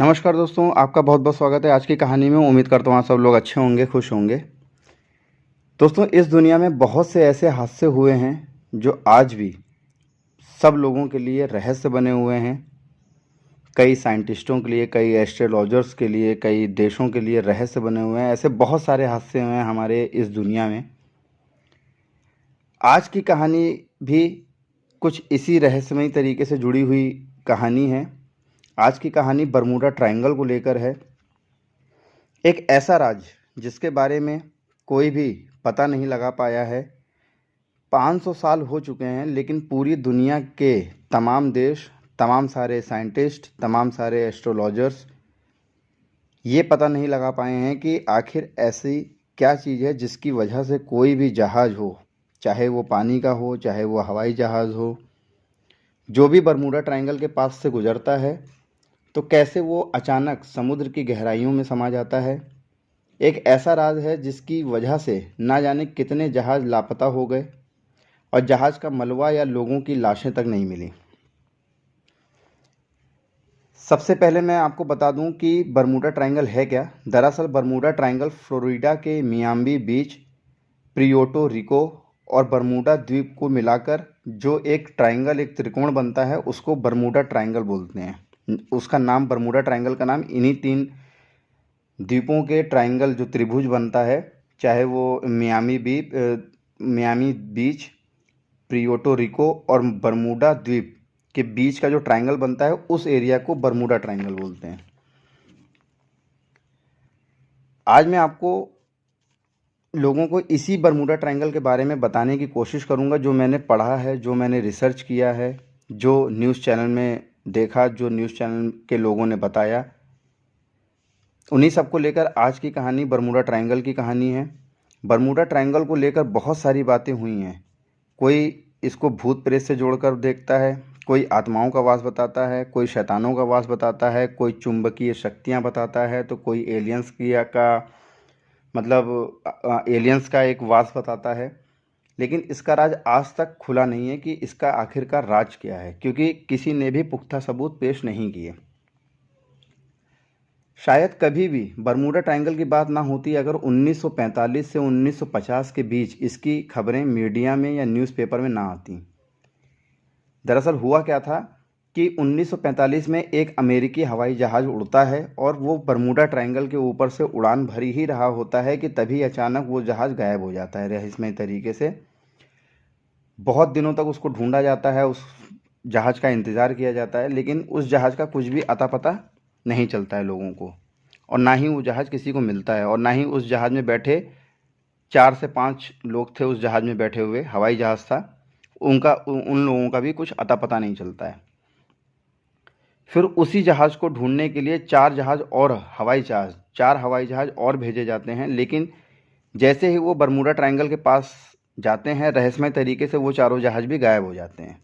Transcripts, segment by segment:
नमस्कार दोस्तों, आपका बहुत बहुत स्वागत है आज की कहानी में। उम्मीद करता हूँ आप सब लोग अच्छे होंगे, खुश होंगे। दोस्तों, इस दुनिया में बहुत से ऐसे हादसे हुए हैं जो आज भी सब लोगों के लिए रहस्य बने हुए हैं। कई साइंटिस्टों के लिए, कई एस्ट्रोलॉजर्स के लिए, कई देशों के लिए रहस्य बने हुए हैं। ऐसे बहुत सारे हादसे हुए हैं हमारे इस दुनिया में। आज की कहानी भी कुछ इसी रहस्यमयी तरीके से जुड़ी हुई कहानी है। आज की कहानी बरमूडा ट्रायंगल को लेकर है। एक ऐसा राज्य जिसके बारे में कोई भी पता नहीं लगा पाया है। 500 साल हो चुके हैं, लेकिन पूरी दुनिया के तमाम देश, तमाम सारे साइंटिस्ट, तमाम सारे एस्ट्रोलॉजर्स ये पता नहीं लगा पाए हैं कि आखिर ऐसी क्या चीज़ है जिसकी वजह से कोई भी जहाज़ हो, चाहे वो पानी का हो, चाहे वो हवाई जहाज़ हो, जो भी बरमूडा ट्रायंगल के पास से गुजरता है तो कैसे वो अचानक समुद्र की गहराइयों में समा जाता है। एक ऐसा राज है जिसकी वजह से ना जाने कितने जहाज़ लापता हो गए और जहाज़ का मलबा या लोगों की लाशें तक नहीं मिली। सबसे पहले मैं आपको बता दूं कि बरमूडा ट्रायंगल है क्या। दरअसल बरमूडा ट्रायंगल फ्लोरिडा के मियामी बीच, प्रियोटो रिको और बरमूडा द्वीप को मिलाकर जो एक ट्रायंगल, एक त्रिकोण बनता है, उसको बरमूडा ट्रायंगल बोलते हैं। उसका नाम, बरमूडा ट्रायंगल का नाम इन्हीं तीन द्वीपों के ट्रायंगल जो त्रिभुज बनता है, चाहे वो मियामी बीच, प्रियोटो रिको और बरमूडा द्वीप के बीच का जो ट्रायंगल बनता है, उस एरिया को बरमूडा ट्रायंगल बोलते हैं। आज मैं आपको लोगों को इसी बरमूडा ट्रायंगल के बारे में बताने की कोशिश करूंगा, जो मैंने पढ़ा है, जो मैंने रिसर्च किया है, जो न्यूज़ चैनल में देखा, जो न्यूज़ चैनल के लोगों ने बताया। उन्हीं सब को लेकर आज की कहानी बरमूडा ट्रायंगल की कहानी है। बरमूडा ट्रायंगल को लेकर बहुत सारी बातें हुई हैं। कोई इसको भूत प्रेत से जोड़कर देखता है, कोई आत्माओं का वास बताता है, कोई शैतानों का वास बताता है, कोई चुंबकीय शक्तियाँ बताता है, तो कोई एलियंस का मतलब एलियंस का एक वास बताता है। लेकिन इसका राज आज तक खुला नहीं है कि इसका आखिरकार राज क्या है, क्योंकि किसी ने भी पुख्ता सबूत पेश नहीं किए। शायद कभी भी बरमूडा ट्रायंगल की बात ना होती अगर 1945 से 1950 के बीच इसकी खबरें मीडिया में या न्यूज़पेपर में ना आती। दरअसल हुआ क्या था कि 1945 में एक अमेरिकी हवाई जहाज़ उड़ता है और वो बरमूडा ट्रायंगल के ऊपर से उड़ान भरी ही रहा होता है कि तभी अचानक वो जहाज़ गायब हो जाता है रहस्यमय तरीके से। बहुत दिनों तक उसको ढूंढा जाता है, उस जहाज़ का इंतज़ार किया जाता है, लेकिन उस जहाज़ का कुछ भी अता पता नहीं चलता है लोगों को, और ना ही वो जहाज़ किसी को मिलता है, और ना ही उस जहाज़ में बैठे 4 से 5 लोग थे उस जहाज़ में बैठे हुए, हवाई जहाज़ था, उन लोगों का भी कुछ अता पता नहीं चलता है। फिर उसी जहाज़ को ढूंढने के लिए 4 जहाज़ और हवाई जहाज़ 4 हवाई जहाज़ और भेजे जाते हैं, लेकिन जैसे ही वो बरमूडा ट्रायंगल के पास जाते हैं, रहस्यमय तरीके से वो चारों जहाज़ भी गायब हो जाते हैं।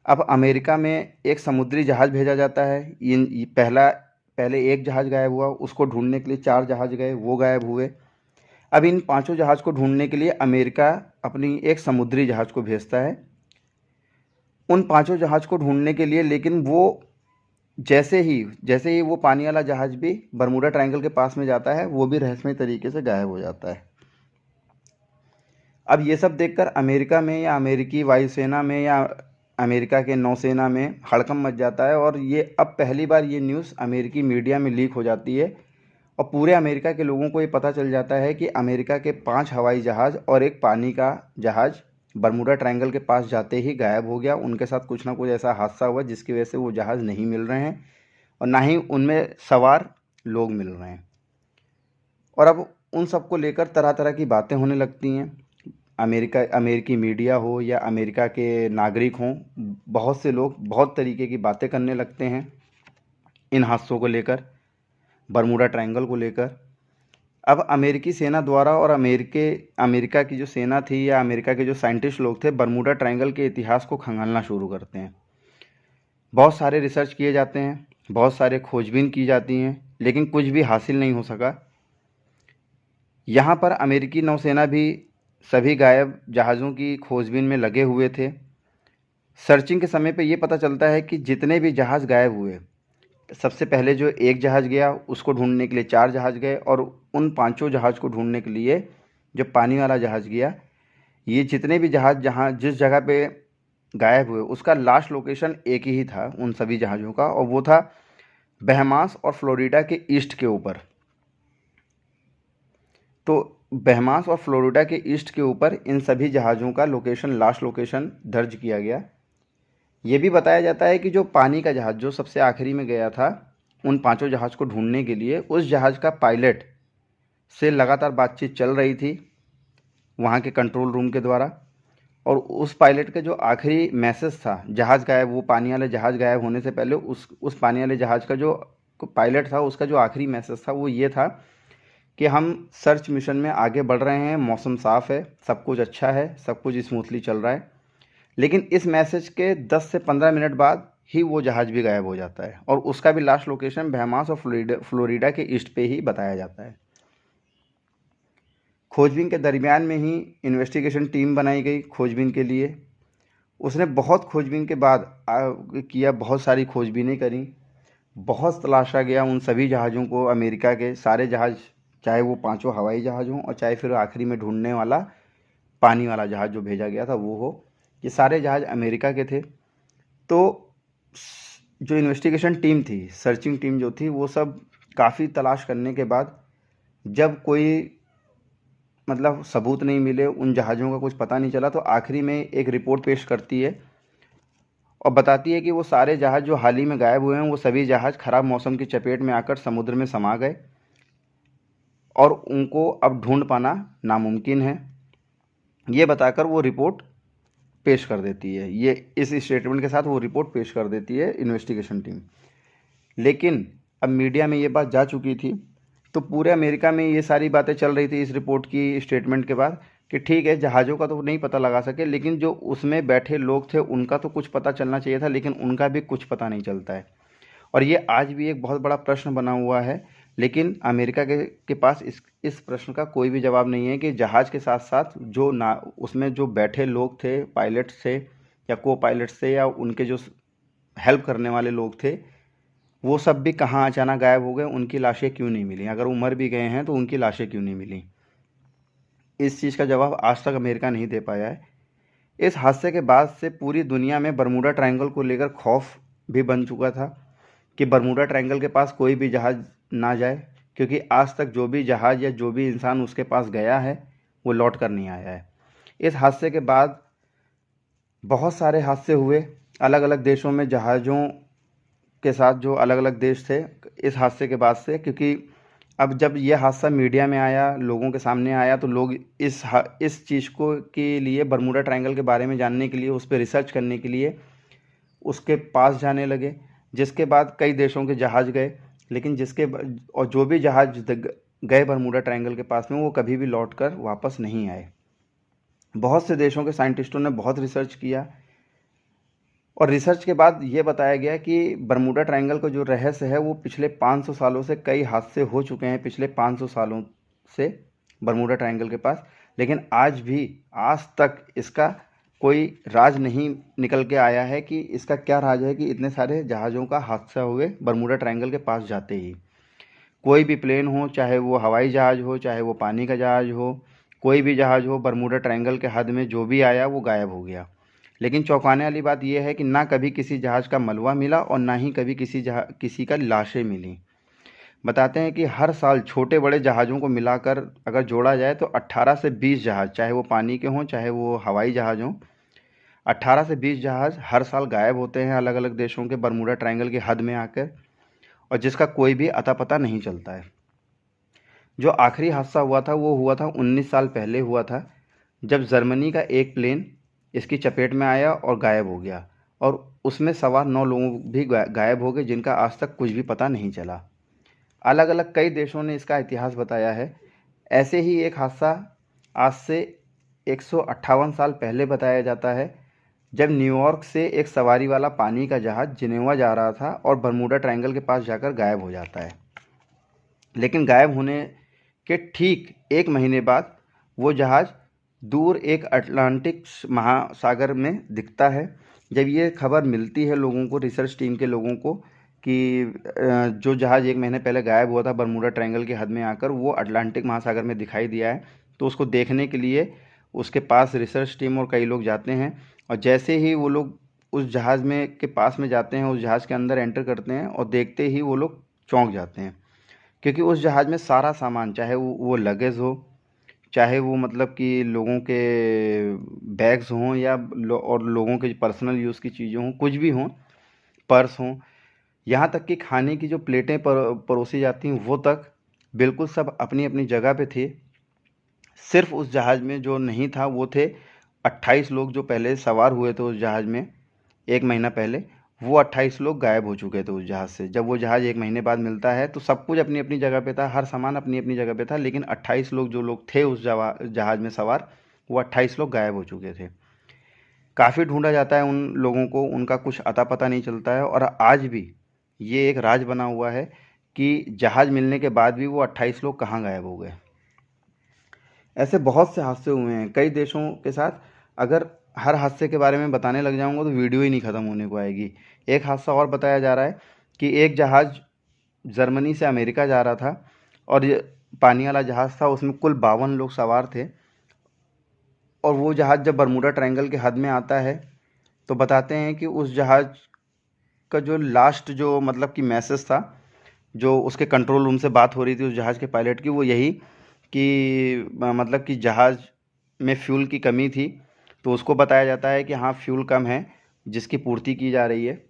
अब अमेरिका में एक समुद्री जहाज़ भेजा जाता है। पहले एक जहाज़ गायब हुआ, उसको ढूंढने के लिए 4 जहाज़ गए, वो गायब हुए। अब इन पांचों जहाज़ को ढूंढने के लिए अमेरिका अपनी एक समुद्री जहाज़ को भेजता है उन पांचों जहाज़ को ढूंढने के लिए, लेकिन वो जैसे ही वो पानी वाला जहाज़ भी बरमूडा ट्रायंगल के पास में जाता है, वो भी रहस्यमय तरीके से गायब हो जाता है। अब ये सब देखकर अमेरिका में या अमेरिकी वायुसेना में या अमेरिका के नौसेना में हड़कंप मच जाता है, और ये अब पहली बार ये न्यूज़ अमेरिकी मीडिया में लीक हो जाती है और पूरे अमेरिका के लोगों को ये पता चल जाता है कि अमेरिका के 5 हवाई जहाज़ और एक पानी का जहाज़ बरमूडा ट्रायंगल के पास जाते ही गायब हो गया। उनके साथ कुछ ना कुछ ऐसा हादसा हुआ जिसकी वजह से वो जहाज़ नहीं मिल रहे हैं और ना ही उनमें सवार लोग मिल रहे हैं। और अब उन सब को लेकर तरह तरह की बातें होने लगती हैं। अमेरिकी मीडिया हो या अमेरिका के नागरिक हों, बहुत से लोग बहुत तरीके की बातें करने लगते हैं इन हादसों को लेकर, बरमूडा ट्रायंगल को लेकर। अब अमेरिकी सेना द्वारा और अमेरिका की जो सेना थी या अमेरिका के जो साइंटिस्ट लोग थे, बरमूडा ट्रायंगल के इतिहास को खंगालना शुरू करते हैं। बहुत सारे रिसर्च किए जाते हैं, बहुत सारे खोजबीन की जाती हैं, लेकिन कुछ भी हासिल नहीं हो सका। यहाँ पर अमेरिकी नौसेना भी सभी गायब जहाज़ों की खोजबीन में लगे हुए थे। सर्चिंग के समय पे ये पता चलता है कि जितने भी जहाज़ गायब हुए, सबसे पहले जो एक जहाज़ गया उसको ढूंढने के लिए 4 जहाज़ गए, और उन पांचों जहाज़ को ढूंढने के लिए जो पानी वाला जहाज़ गया, ये जितने भी जहाज़ जहाँ जिस जगह पे गायब हुए उसका लास्ट लोकेशन एक ही था उन सभी जहाज़ों का, और वो था बहमास और फ्लोरिडा के ईस्ट के ऊपर। तो बहमास और फ्लोरिडा के ईस्ट के ऊपर इन सभी जहाज़ों का लोकेशन, लास्ट लोकेशन दर्ज किया गया। ये भी बताया जाता है कि जो पानी का जहाज़ जो सबसे आखिरी में गया था उन पांचों जहाज़ को ढूंढने के लिए, उस जहाज़ का पायलट से लगातार बातचीत चल रही थी वहाँ के कंट्रोल रूम के द्वारा, और उस पायलट का जो आखिरी मैसेज था जहाज़ गायब, वो पानी वाले जहाज़ गायब होने से पहले उस पानी वाले जहाज़ का जो पायलट था उसका जो आखिरी मैसेज था वो ये था कि हम सर्च मिशन में आगे बढ़ रहे हैं, मौसम साफ़ है, सब कुछ अच्छा है, सब कुछ स्मूथली चल रहा है। लेकिन इस मैसेज के 10 से 15 मिनट बाद ही वो जहाज़ भी गायब हो जाता है, और उसका भी लास्ट लोकेशन बहमास और फ्लोरिडा के ईस्ट पे ही बताया जाता है। खोजबीन के दरमियान में ही इन्वेस्टिगेशन टीम बनाई गई खोजबीन के लिए। उसने बहुत खोजबीन के बाद किया, बहुत सारी खोजबीनें करी, बहुत तलाशा गया उन सभी जहाज़ों को, अमेरिका के सारे जहाज़, चाहे वो पांचों हवाई जहाज़ हों और चाहे फिर आखिरी में ढूंढने वाला पानी वाला जहाज़ जो भेजा गया था वो हो, ये सारे जहाज़ अमेरिका के थे। तो जो इन्वेस्टिगेशन टीम थी, सर्चिंग टीम जो थी, वो सब काफ़ी तलाश करने के बाद जब कोई मतलब सबूत नहीं मिले, उन जहाज़ों का कुछ पता नहीं चला, तो आखिरी में एक रिपोर्ट पेश करती है और बताती है कि वो सारे जहाज़ जो हाल ही में गायब हुए हैं वो सभी जहाज़ ख़राब मौसम की चपेट में आकर समुद्र में समा गए और उनको अब ढूंढ पाना नामुमकिन है। ये बताकर वो रिपोर्ट पेश कर देती है, ये इस स्टेटमेंट के साथ वो रिपोर्ट पेश कर देती है इन्वेस्टिगेशन टीम। लेकिन अब मीडिया में ये बात जा चुकी थी, तो पूरे अमेरिका में ये सारी बातें चल रही थी इस रिपोर्ट की स्टेटमेंट के बाद कि ठीक है, जहाज़ों का तो नहीं पता लगा सके, लेकिन जो उसमें बैठे लोग थे उनका तो कुछ पता चलना चाहिए था, लेकिन उनका भी कुछ पता नहीं चलता है। और ये आज भी एक बहुत बड़ा प्रश्न बना हुआ है, लेकिन अमेरिका के पास इस प्रश्न का कोई भी जवाब नहीं है कि जहाज़ के साथ साथ जो ना उसमें जो बैठे लोग थे, पायलट्स थे या को पायलट्स थे या उनके जो हेल्प करने वाले लोग थे, वो सब भी कहाँ अचानक गायब हो गए, उनकी लाशें क्यों नहीं मिली, अगर वो मर भी गए हैं तो उनकी लाशें क्यों नहीं मिली। इस चीज़ का जवाब आज तक अमेरिका नहीं दे पाया है। इस हादसे के बाद से पूरी दुनिया में बरमूडा ट्रायंगल को लेकर खौफ भी बन चुका था कि बरमूडा ट्रायंगल के पास कोई भी जहाज़ ना जाए, क्योंकि आज तक जो भी जहाज़ या जो भी इंसान उसके पास गया है वो लौट कर नहीं आया है। इस हादसे के बाद बहुत सारे हादसे हुए अलग अलग देशों में, जहाज़ों के साथ जो अलग अलग देश थे इस हादसे के बाद से, क्योंकि अब जब यह हादसा मीडिया में आया, लोगों के सामने आया, तो लोग इस चीज़ को के लिए, बरमूडा ट्रायंगल के बारे में जानने के लिए, उस पर रिसर्च करने के लिए उसके पास जाने लगे, जिसके बाद कई देशों के जहाज़ गए, लेकिन और जो भी जहाज़ गए बरमूडा ट्रायंगल के पास में वो कभी भी लौट कर वापस नहीं आए। बहुत से देशों के साइंटिस्टों ने बहुत रिसर्च किया और रिसर्च के बाद ये बताया गया कि बरमूडा ट्रायंगल का जो रहस्य है वो पिछले 500 सालों से, कई हादसे हो चुके हैं पिछले 500 सालों से बरमूडा ट्रायंगल के पास, लेकिन आज तक इसका कोई राज नहीं निकल के आया है कि इसका क्या राज है कि इतने सारे जहाज़ों का हादसा हुए बरमूडा ट्रायंगल के पास जाते ही। कोई भी प्लेन हो, चाहे वो हवाई जहाज़ हो, चाहे वो पानी का जहाज़ हो, कोई भी जहाज़ हो, बरमूडा ट्रायंगल के हद में जो भी आया वो गायब हो गया। लेकिन चौंकाने वाली बात यह है कि ना कभी किसी जहाज़ का मलबा मिला और ना ही कभी किसी का लाशें मिली। बताते हैं कि हर साल छोटे बड़े जहाज़ों को मिलाकर अगर जोड़ा जाए तो 18 से 20 जहाज़, चाहे वो पानी के हों चाहे वो हवाई जहाज़ हों, 18 से 20 जहाज़ हर साल गायब होते हैं अलग अलग देशों के बरमूडा ट्रायंगल की हद में आकर, और जिसका कोई भी अता पता नहीं चलता है। जो आखिरी हादसा हुआ था वो हुआ था 19 साल पहले हुआ था, जब जर्मनी का एक प्लेन इसकी चपेट में आया और गायब हो गया, और उसमें सवार 9 लोग भी गायब हो गए जिनका आज तक कुछ भी पता नहीं चला। अलग अलग कई देशों ने इसका इतिहास बताया है। ऐसे ही एक हादसा आज से 158 साल पहले बताया जाता है, जब न्यूयॉर्क से एक सवारी वाला पानी का जहाज़ जिनेवा जा रहा था और बरमूडा ट्रायंगल के पास जाकर गायब हो जाता है। लेकिन गायब होने के ठीक 1 महीने बाद वो जहाज़ दूर एक अटलांटिक महासागर में दिखता है। जब ये खबर मिलती है लोगों को, रिसर्च टीम के लोगों को, कि जो जहाज़ 1 महीने पहले गायब हुआ था बरमूडा ट्रायंगल की हद में आकर, वो अटलांटिक महासागर में दिखाई दिया है। तो उसको देखने के लिए उसके पास रिसर्च टीम और कई लोग जाते हैं, और जैसे ही वो लोग उस जहाज़ में के पास में जाते हैं, उस जहाज़ के अंदर एंटर करते हैं, और देखते ही वो लोग चौंक जाते हैं, क्योंकि उस जहाज़ में सारा सामान, चाहे वो लगेज हो, चाहे वो मतलब कि लोगों के बैग्स हों, या और लोगों के पर्सनल यूज़ की चीज़ें हों, कुछ भी हों, पर्स हों, यहाँ तक कि खाने की जो प्लेटें परोसी जाती हैं वो तक, बिल्कुल सब अपनी अपनी जगह पे थे। सिर्फ उस जहाज़ में जो नहीं था वो थे 28 लोग जो पहले सवार हुए थे उस जहाज़ में 1 महीना पहले। वो 28 लोग गायब हो चुके थे उस जहाज़ से। जब वो जहाज़ 1 महीने बाद मिलता है तो सब कुछ अपनी अपनी जगह पे था, हर सामान अपनी अपनी जगह पे था, लेकिन 28 लोग जो लोग थे उस जहाज़ में सवार, वो 28 लोग गायब हो चुके थे। काफ़ी ढूंढा जाता है उन लोगों को, उनका कुछ अता पता नहीं चलता है, और आज भी ये एक राज बना हुआ है कि जहाज़ मिलने के बाद भी वो 28 लोग कहाँ गायब हो गए। ऐसे बहुत से हादसे हुए हैं कई देशों के साथ। अगर हर हादसे के बारे में बताने लग जाऊंगा तो वीडियो ही नहीं ख़त्म होने को आएगी। एक हादसा और बताया जा रहा है कि एक जहाज़ जर्मनी से अमेरिका जा रहा था, और ये पानी वाला जहाज़ था, उसमें कुल 52 लोग सवार थे। और वो जहाज़ जब बरमूडा ट्रायंगल के हद में आता है तो बताते हैं कि उस जहाज़ का जो लास्ट जो मतलब कि मैसेज था, जो उसके कंट्रोल रूम से बात हो रही थी उस जहाज़ के पायलट की, वो यही कि मतलब कि जहाज़ में फ्यूल की कमी थी। तो उसको बताया जाता है कि हाँ, फ्यूल कम है, जिसकी पूर्ति की जा रही है।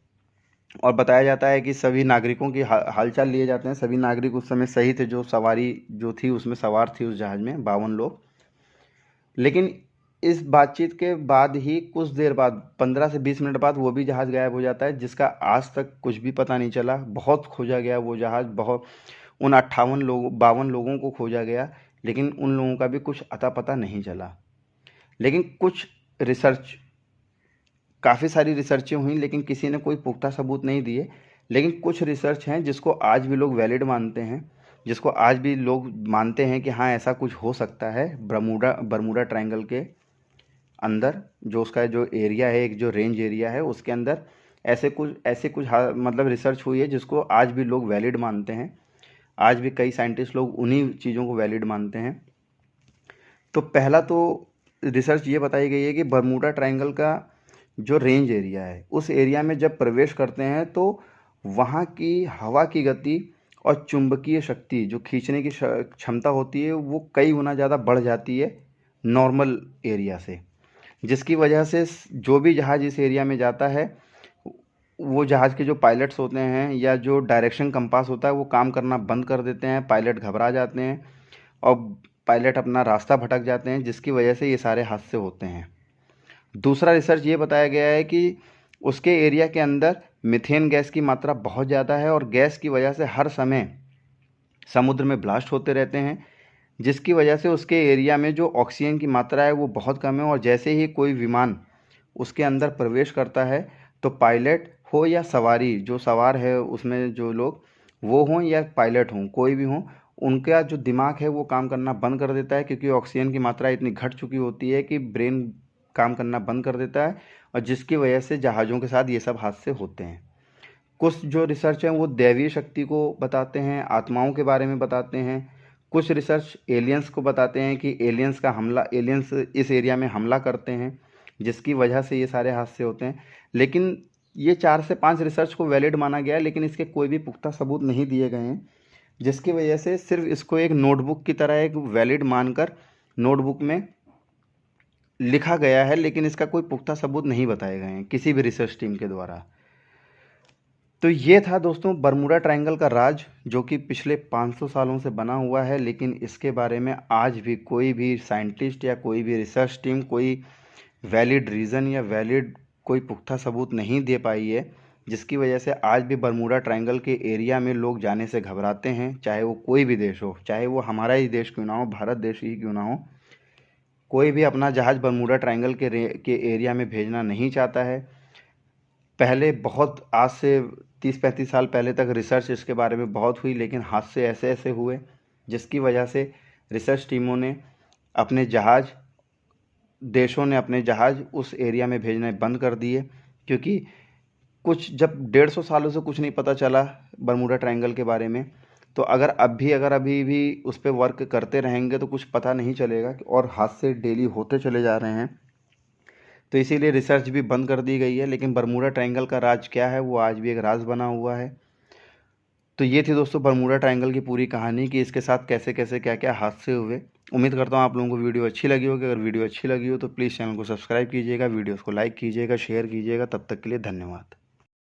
और बताया जाता है कि सभी नागरिकों की हालचाल लिए जाते हैं। सभी नागरिक उस समय सही थे, जो सवारी जो थी उसमें सवार थी उस जहाज़ में 52 लोग। लेकिन इस बातचीत के बाद ही कुछ देर बाद, 15 से 20 मिनट बाद, वो भी जहाज़ गायब हो जाता है, जिसका आज तक कुछ भी पता नहीं चला। बहुत खोजा गया वो जहाज़, बहुत, उन 52 लोगों को खोजा गया, लेकिन उन लोगों का भी कुछ अता पता नहीं चला। लेकिन कुछ रिसर्च, काफ़ी सारी रिसर्चें हुई, लेकिन किसी ने कोई पुख्ता सबूत नहीं दिए। लेकिन कुछ रिसर्च हैं जिसको आज भी लोग वैलिड मानते हैं, जिसको आज भी लोग मानते हैं कि हाँ, ऐसा कुछ हो सकता है बरमूडा बरमूडा ट्रायंगल के अंदर, जो उसका जो एरिया है, एक जो रेंज एरिया है, उसके अंदर ऐसे कुछ मतलब रिसर्च हुई है जिसको आज भी लोग वैलिड मानते हैं। आज भी कई साइंटिस्ट लोग उन्हीं चीज़ों को वैलिड मानते हैं। तो पहला तो रिसर्च ये बताई गई है कि बरमूडा ट्रायंगल का जो रेंज एरिया है, उस एरिया में जब प्रवेश करते हैं तो वहाँ की हवा की गति और चुंबकीय शक्ति, जो खींचने की क्षमता होती है, वो कई गुना ज़्यादा बढ़ जाती है नॉर्मल एरिया से। जिसकी वजह से जो भी जहाज़ इस एरिया में जाता है, वो जहाज़ के जो पायलट्स होते हैं या जो डायरेक्शन कंपास होता है, वो काम करना बंद कर देते हैं। पायलट घबरा जाते हैं और पायलट अपना रास्ता भटक जाते हैं, जिसकी वजह से ये सारे हादसे होते हैं। दूसरा रिसर्च ये बताया गया है कि उसके एरिया के अंदर मीथेन गैस की मात्रा बहुत ज़्यादा है, और गैस की वजह से हर समय समुद्र में ब्लास्ट होते रहते हैं, जिसकी वजह से उसके एरिया में जो ऑक्सीजन की मात्रा है वो बहुत कम है। और जैसे ही कोई विमान उसके अंदर प्रवेश करता है, तो पायलट हो या सवारी, जो सवार है उसमें जो लोग, वो हों या पायलट हों, कोई भी हों, उनका जो दिमाग है वो काम करना बंद कर देता है, क्योंकि ऑक्सीजन की मात्रा इतनी घट चुकी होती है कि ब्रेन काम करना बंद कर देता है, और जिसकी वजह से जहाज़ों के साथ ये सब हादसे होते हैं। कुछ जो रिसर्च हैं वो दैवीय शक्ति को बताते हैं, आत्माओं के बारे में बताते हैं। कुछ रिसर्च एलियंस को बताते हैं कि एलियंस इस एरिया में हमला करते हैं, जिसकी वजह से ये सारे हादसे होते हैं। लेकिन ये 4 से 5 रिसर्च को वैलिड माना गया है, लेकिन इसके कोई भी पुख्ता सबूत नहीं दिए गए हैं, जिसकी वजह से सिर्फ इसको एक नोटबुक की तरह एक वैलिड मानकर नोटबुक में लिखा गया है, लेकिन इसका कोई पुख्ता सबूत नहीं बताए गए हैं किसी भी रिसर्च टीम के द्वारा। तो ये था दोस्तों बरमूडा ट्रायंगल का राज, जो कि पिछले 500 सालों से बना हुआ है, लेकिन इसके बारे में आज भी कोई भी साइंटिस्ट या कोई भी रिसर्च टीम कोई वैलिड रीज़न या वैलिड कोई पुख्ता सबूत नहीं दे पाई है, जिसकी वजह से आज भी बरमूडा ट्रायंगल के एरिया में लोग जाने से घबराते हैं। चाहे वो कोई भी देश हो, चाहे वो हमारा ही देश क्यों ना हो, भारत देश ही क्यों ना हो, कोई भी अपना जहाज़ बरमूडा ट्रायंगल के एरिया में भेजना नहीं चाहता है। पहले बहुत, आज से 30-35 साल पहले तक रिसर्च इसके बारे में बहुत हुई, लेकिन हादसे ऐसे ऐसे हुए जिसकी वजह से रिसर्च टीमों ने अपने जहाज़, देशों ने अपने जहाज़ उस एरिया में भेजने बंद कर दिए, क्योंकि कुछ जब 150 सालों से कुछ नहीं पता चला बरमूडा ट्रायंगल के बारे में, तो अगर अभी भी उस पर वर्क करते रहेंगे तो कुछ पता नहीं चलेगा, और हादसे डेली होते चले जा रहे हैं। तो इसीलिए रिसर्च भी बंद कर दी गई है। लेकिन बरमूडा ट्रायंगल का राज क्या है वो आज भी एक राज बना हुआ है। तो ये थी दोस्तों बरमूडा ट्रायंगल की पूरी कहानी कि इसके साथ कैसे कैसे क्या क्या हादसे हुए। उम्मीद करता हूँ आप लोगों को वीडियो अच्छी लगी होगी। अगर वीडियो अच्छी लगी हो तो प्लीज़ चैनल को सब्सक्राइब कीजिएगा, वीडियोस को लाइक कीजिएगा, शेयर कीजिएगा। तब तक के लिए धन्यवाद।